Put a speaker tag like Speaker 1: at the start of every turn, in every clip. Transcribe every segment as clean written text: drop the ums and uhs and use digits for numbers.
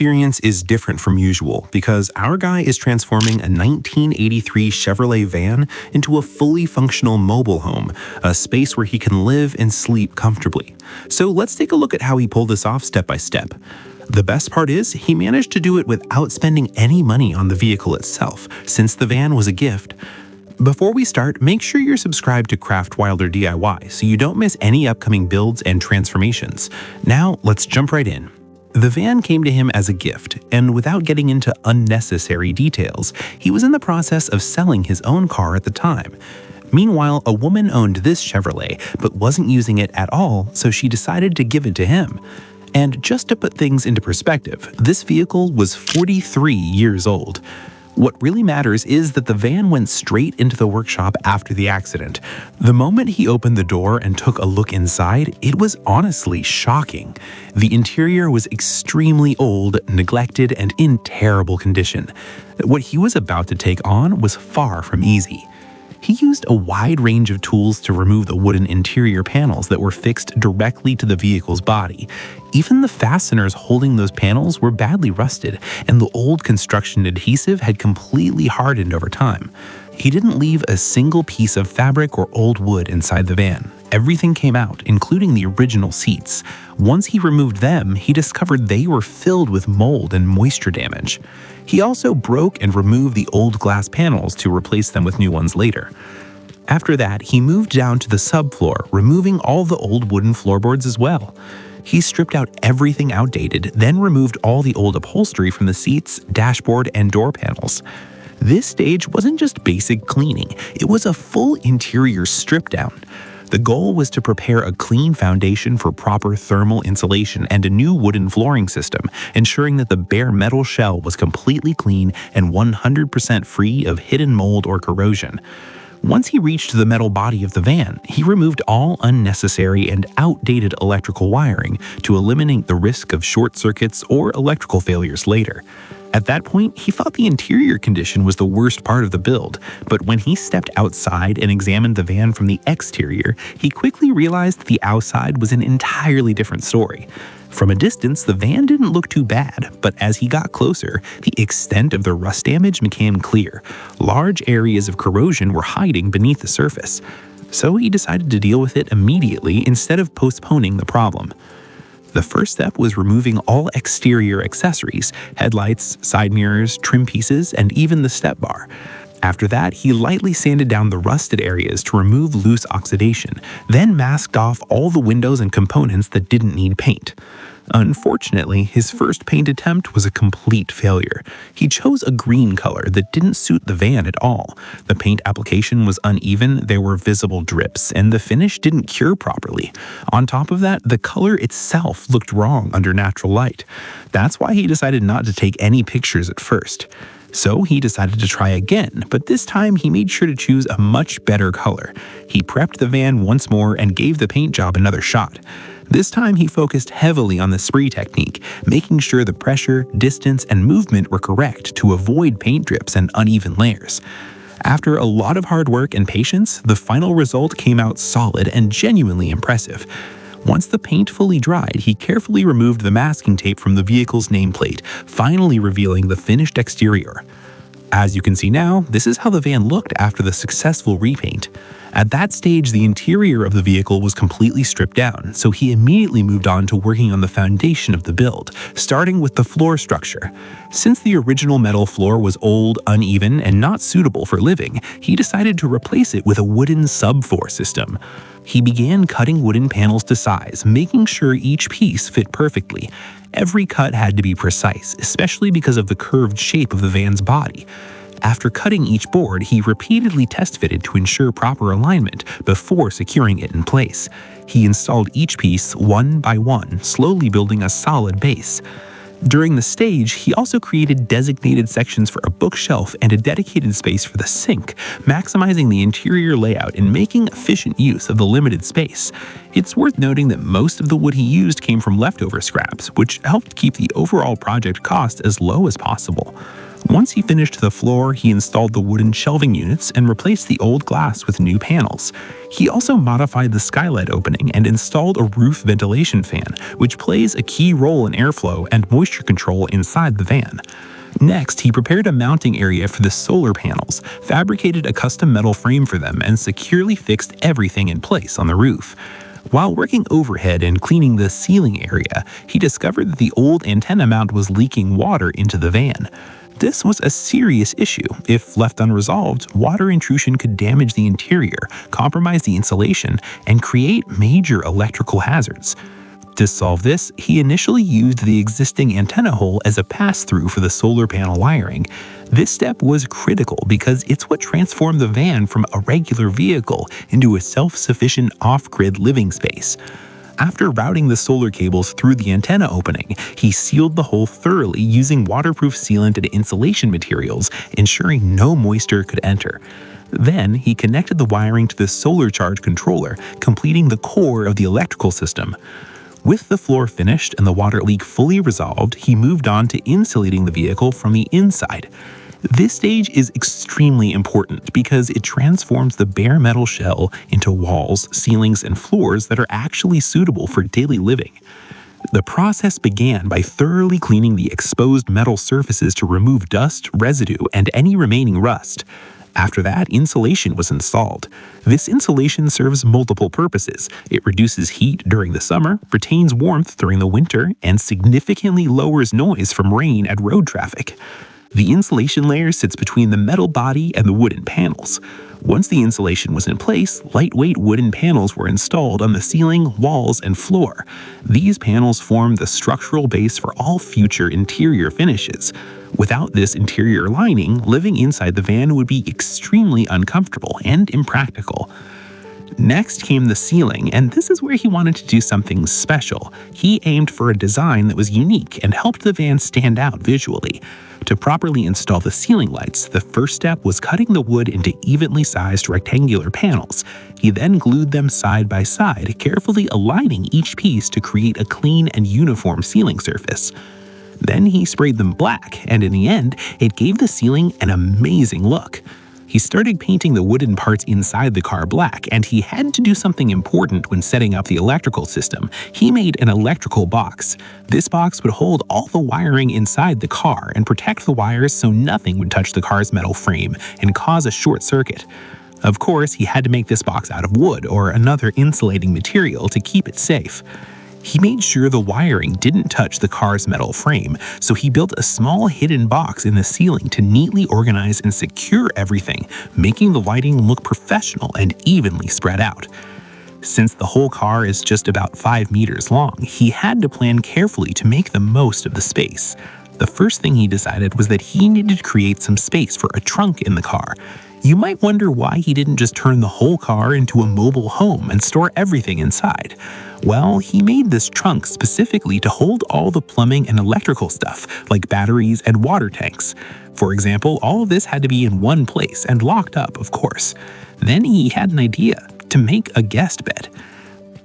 Speaker 1: experience is different from usual because our guy is transforming a 1983 Chevrolet van into a fully functional mobile home, a space where he can live and sleep comfortably. So let's take a look at how he pulled this off step by step. The best part is he managed to do it without spending any money on the vehicle itself, since the van was a gift. Before we start, make sure you're subscribed to Craft Wilder DIY so you don't miss any upcoming builds and transformations. Now, let's jump right in. The van came to him as a gift, and without getting into unnecessary details, he was in the process of selling his own car at the time. Meanwhile, a woman owned this Chevrolet but wasn't using it at all, so she decided to give it to him. And just to put things into perspective, this vehicle was 43 years old. What really matters is that the van went straight into the workshop after the accident. The moment he opened the door and took a look inside, it was honestly shocking. The interior was extremely old, neglected, and in terrible condition. What he was about to take on was far from easy. He used a wide range of tools to remove the wooden interior panels that were fixed directly to the vehicle's body. Even the fasteners holding those panels were badly rusted, and the old construction adhesive had completely hardened over time. He didn't leave a single piece of fabric or old wood inside the van. Everything came out, including the original seats. Once he removed them, he discovered they were filled with mold and moisture damage. He also broke and removed the old glass panels to replace them with new ones later. After that, he moved down to the subfloor, removing all the old wooden floorboards as well. He stripped out everything outdated, then removed all the old upholstery from the seats, dashboard, and door panels. This stage wasn't just basic cleaning, it was a full interior strip down. The goal was to prepare a clean foundation for proper thermal insulation and a new wooden flooring system, ensuring that the bare metal shell was completely clean and 100% free of hidden mold or corrosion. Once he reached the metal body of the van, he removed all unnecessary and outdated electrical wiring to eliminate the risk of short circuits or electrical failures later. At that point, he thought the interior condition was the worst part of the build, but when he stepped outside and examined the van from the exterior, he quickly realized the outside was an entirely different story. From a distance, the van didn't look too bad, but as he got closer, the extent of the rust damage became clear. Large areas of corrosion were hiding beneath the surface. So he decided to deal with it immediately instead of postponing the problem. The first step was removing all exterior accessories, headlights, side mirrors, trim pieces, and even the step bar. After that, he lightly sanded down the rusted areas to remove loose oxidation, then masked off all the windows and components that didn't need paint. Unfortunately, his first paint attempt was a complete failure. He chose a green color that didn't suit the van at all. The paint application was uneven, there were visible drips, and the finish didn't cure properly. On top of that, the color itself looked wrong under natural light. That's why he decided not to take any pictures at first. So he decided to try again, but this time he made sure to choose a much better color. He prepped the van once more and gave the paint job another shot. This time he focused heavily on the spray technique, making sure the pressure, distance, and movement were correct to avoid paint drips and uneven layers. After a lot of hard work and patience, the final result came out solid and genuinely impressive. Once the paint fully dried, he carefully removed the masking tape from the vehicle's nameplate, finally revealing the finished exterior. As you can see now, this is how the van looked after the successful repaint. At that stage, the interior of the vehicle was completely stripped down, so he immediately moved on to working on the foundation of the build, starting with the floor structure. Since the original metal floor was old, uneven, and not suitable for living, he decided to replace it with a wooden subfloor system. He began cutting wooden panels to size, making sure each piece fit perfectly. Every cut had to be precise, especially because of the curved shape of the van's body. After cutting each board, he repeatedly test-fitted to ensure proper alignment before securing it in place. He installed each piece one by one, slowly building a solid base. During the stage, he also created designated sections for a bookshelf and a dedicated space for the sink, maximizing the interior layout and making efficient use of the limited space. It's worth noting that most of the wood he used came from leftover scraps, which helped keep the overall project cost as low as possible. Once he finished the floor, he installed the wooden shelving units and replaced the old glass with new panels. He also modified the skylight opening and installed a roof ventilation fan, which plays a key role in airflow and moisture control inside the van. Next, he prepared a mounting area for the solar panels, fabricated a custom metal frame for them, and securely fixed everything in place on the roof. While working overhead and cleaning the ceiling area, he discovered that the old antenna mount was leaking water into the van. This was a serious issue. If left unresolved, water intrusion could damage the interior, compromise the insulation, and create major electrical hazards. To solve this, he initially used the existing antenna hole as a pass-through for the solar panel wiring. This step was critical because it's what transformed the van from a regular vehicle into a self-sufficient off-grid living space. After routing the solar cables through the antenna opening, he sealed the hole thoroughly using waterproof sealant and insulation materials, ensuring no moisture could enter. Then, he connected the wiring to the solar charge controller, completing the core of the electrical system. With the floor finished and the water leak fully resolved, he moved on to insulating the vehicle from the inside. This stage is extremely important because it transforms the bare metal shell into walls, ceilings, and floors that are actually suitable for daily living. The process began by thoroughly cleaning the exposed metal surfaces to remove dust, residue, and any remaining rust. After that, insulation was installed. This insulation serves multiple purposes. It reduces heat during the summer, retains warmth during the winter, and significantly lowers noise from rain and road traffic. The insulation layer sits between the metal body and the wooden panels. Once the insulation was in place, lightweight wooden panels were installed on the ceiling, walls, and floor. These panels form the structural base for all future interior finishes. Without this interior lining, living inside the van would be extremely uncomfortable and impractical. Next came the ceiling, and this is where he wanted to do something special. He aimed for a design that was unique and helped the van stand out visually. To properly install the ceiling lights, the first step was cutting the wood into evenly sized rectangular panels. He then glued them side by side, carefully aligning each piece to create a clean and uniform ceiling surface. Then he sprayed them black, and in the end, it gave the ceiling an amazing look. He started painting the wooden parts inside the car black, and he had to do something important when setting up the electrical system. He made an electrical box. This box would hold all the wiring inside the car and protect the wires so nothing would touch the car's metal frame and cause a short circuit. Of course, he had to make this box out of wood or another insulating material to keep it safe. He made sure the wiring didn't touch the car's metal frame, so he built a small hidden box in the ceiling to neatly organize and secure everything, making the lighting look professional and evenly spread out. Since the whole car is just about 5 meters long, he had to plan carefully to make the most of the space. The first thing he decided was that he needed to create some space for a trunk in the car. You might wonder why he didn't just turn the whole car into a mobile home and store everything inside. Well, he made this trunk specifically to hold all the plumbing and electrical stuff, like batteries and water tanks. For example, all of this had to be in one place and locked up, of course. Then he had an idea to make a guest bed.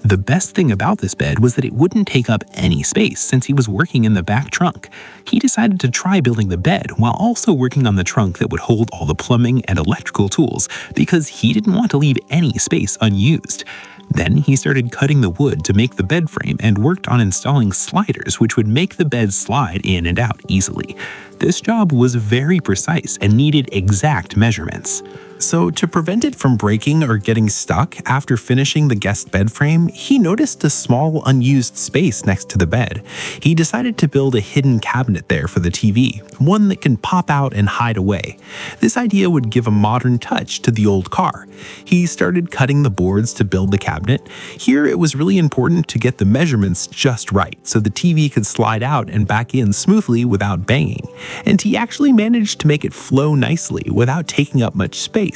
Speaker 1: The best thing about this bed was that it wouldn't take up any space since he was working in the back trunk. He decided to try building the bed while also working on the trunk that would hold all the plumbing and electrical tools because he didn't want to leave any space unused. Then he started cutting the wood to make the bed frame and worked on installing sliders which would make the bed slide in and out easily. This job was very precise and needed exact measurements. So to prevent it from breaking or getting stuck after finishing the guest bed frame, he noticed a small unused space next to the bed. He decided to build a hidden cabinet there for the TV, one that can pop out and hide away. This idea would give a modern touch to the old car. He started cutting the boards to build the cabinet. Here it was really important to get the measurements just right so the TV could slide out and back in smoothly without banging. And he actually managed to make it flow nicely without taking up much space.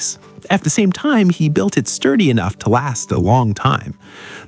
Speaker 1: At the same time, he built it sturdy enough to last a long time.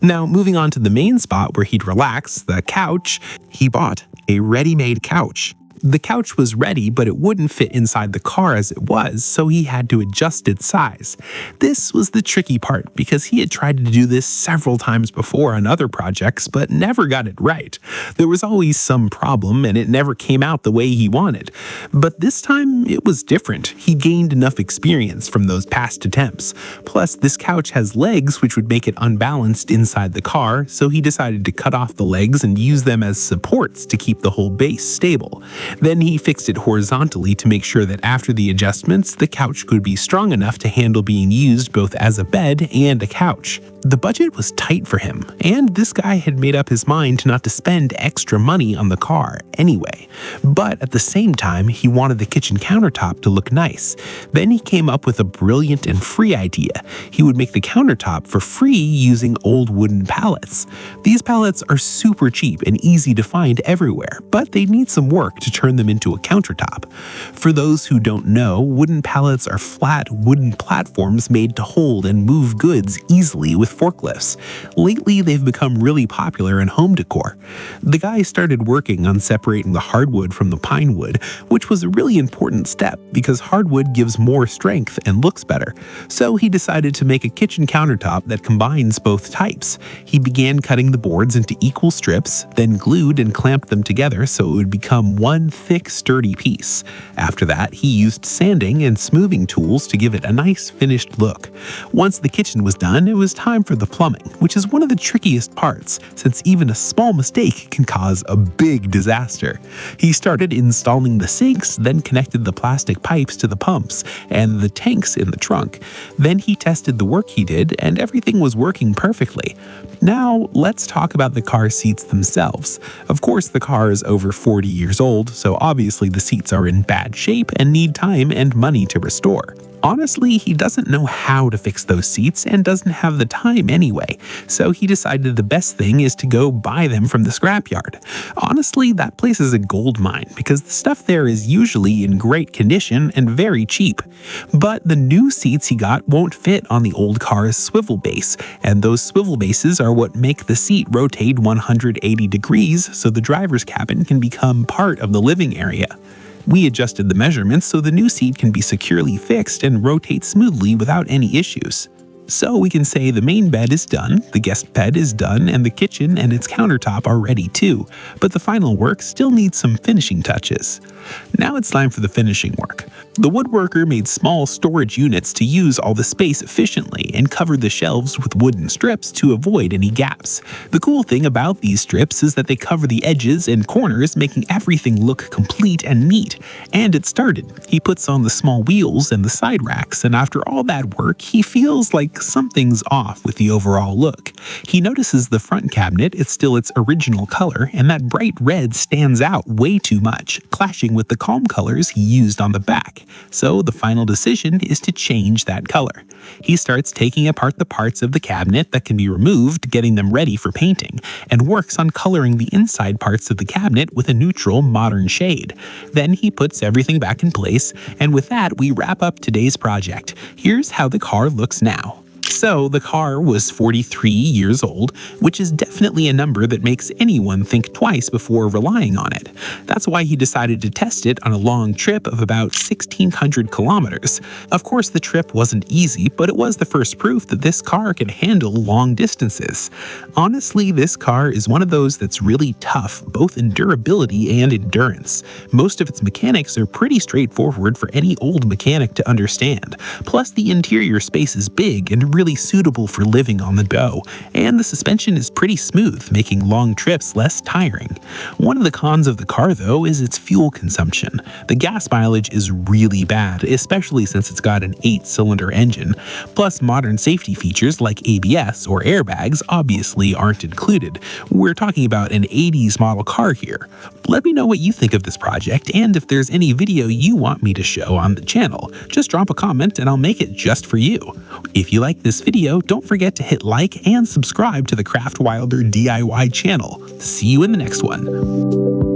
Speaker 1: Now, moving on to the main spot where he'd relax, the couch, he bought a ready-made couch. The couch was ready, but it wouldn't fit inside the car as it was, so he had to adjust its size. This was the tricky part because he had tried to do this several times before on other projects, but never got it right. There was always some problem and it never came out the way he wanted. But this time it was different. He gained enough experience from those past attempts. Plus, this couch has legs which would make it unbalanced inside the car, so he decided to cut off the legs and use them as supports to keep the whole base stable. Then he fixed it horizontally to make sure that after the adjustments, the couch could be strong enough to handle being used both as a bed and a couch. The budget was tight for him, and this guy had made up his mind not to spend extra money on the car anyway. But at the same time, he wanted the kitchen countertop to look nice. Then he came up with a brilliant and free idea. He would make the countertop for free using old wooden pallets. These pallets are super cheap and easy to find everywhere, but they need some work to turn them into a countertop. For those who don't know, wooden pallets are flat wooden platforms made to hold and move goods easily with forklifts. Lately, they've become really popular in home decor. The guy started working on separating the hardwood from the pine wood, which was a really important step because hardwood gives more strength and looks better. So he decided to make a kitchen countertop that combines both types. He began cutting the boards into equal strips, then glued and clamped them together so it would become one thick, sturdy piece. After that, he used sanding and smoothing tools to give it a nice finished look. Once the kitchen was done, it was time for the plumbing, which is one of the trickiest parts, since even a small mistake can cause a big disaster. He started installing the sinks, then connected the plastic pipes to the pumps and the tanks in the trunk. Then he tested the work he did, and everything was working perfectly. Now, let's talk about the car seats themselves. Of course, the car is over 40 years old, so obviously the seats are in bad shape and need time and money to restore. Honestly, he doesn't know how to fix those seats and doesn't have the time anyway, so he decided the best thing is to go buy them from the scrapyard. Honestly, that place is a gold mine because the stuff there is usually in great condition and very cheap. But the new seats he got won't fit on the old car's swivel base, and those swivel bases are what make the seat rotate 180 degrees so the driver's cabin can become part of the living area. We adjusted the measurements so the new seat can be securely fixed and rotate smoothly without any issues. So we can say the main bed is done, the guest bed is done, and the kitchen and its countertop are ready too, but the final work still needs some finishing touches. Now it's time for the finishing work. The woodworker made small storage units to use all the space efficiently and covered the shelves with wooden strips to avoid any gaps. The cool thing about these strips is that they cover the edges and corners, making everything look complete and neat. And it started. He puts on the small wheels and the side racks, and after all that work, he feels like something's off with the overall look. He notices the front cabinet is still its original color, and that bright red stands out way too much, clashing with the calm colors he used on the back. So the final decision is to change that color. He starts taking apart the parts of the cabinet that can be removed, getting them ready for painting, and works on coloring the inside parts of the cabinet with a neutral, modern shade. Then he puts everything back in place, and with that, we wrap up today's project. Here's how the car looks now. So the car was 43 years old, which is definitely a number that makes anyone think twice before relying on it. That's why he decided to test it on a long trip of about 1,600 kilometers. Of course, the trip wasn't easy, but it was the first proof that this car can handle long distances. Honestly, this car is one of those that's really tough, both in durability and endurance. Most of its mechanics are pretty straightforward for any old mechanic to understand. Plus, the interior space is big and really suitable for living on the go, and the suspension is pretty smooth, making long trips less tiring. One of the cons of the car, though, is its fuel consumption. The gas mileage is really bad, especially since it's got an 8-cylinder engine. Plus, modern safety features like ABS or airbags obviously aren't included. We're talking about an 80s model car here. Let me know what you think of this project, and if there's any video you want me to show on the channel. Just drop a comment and I'll make it just for you. If you like this video, don't forget to hit like and subscribe to the Craft Wilder DIY channel. See you in the next one.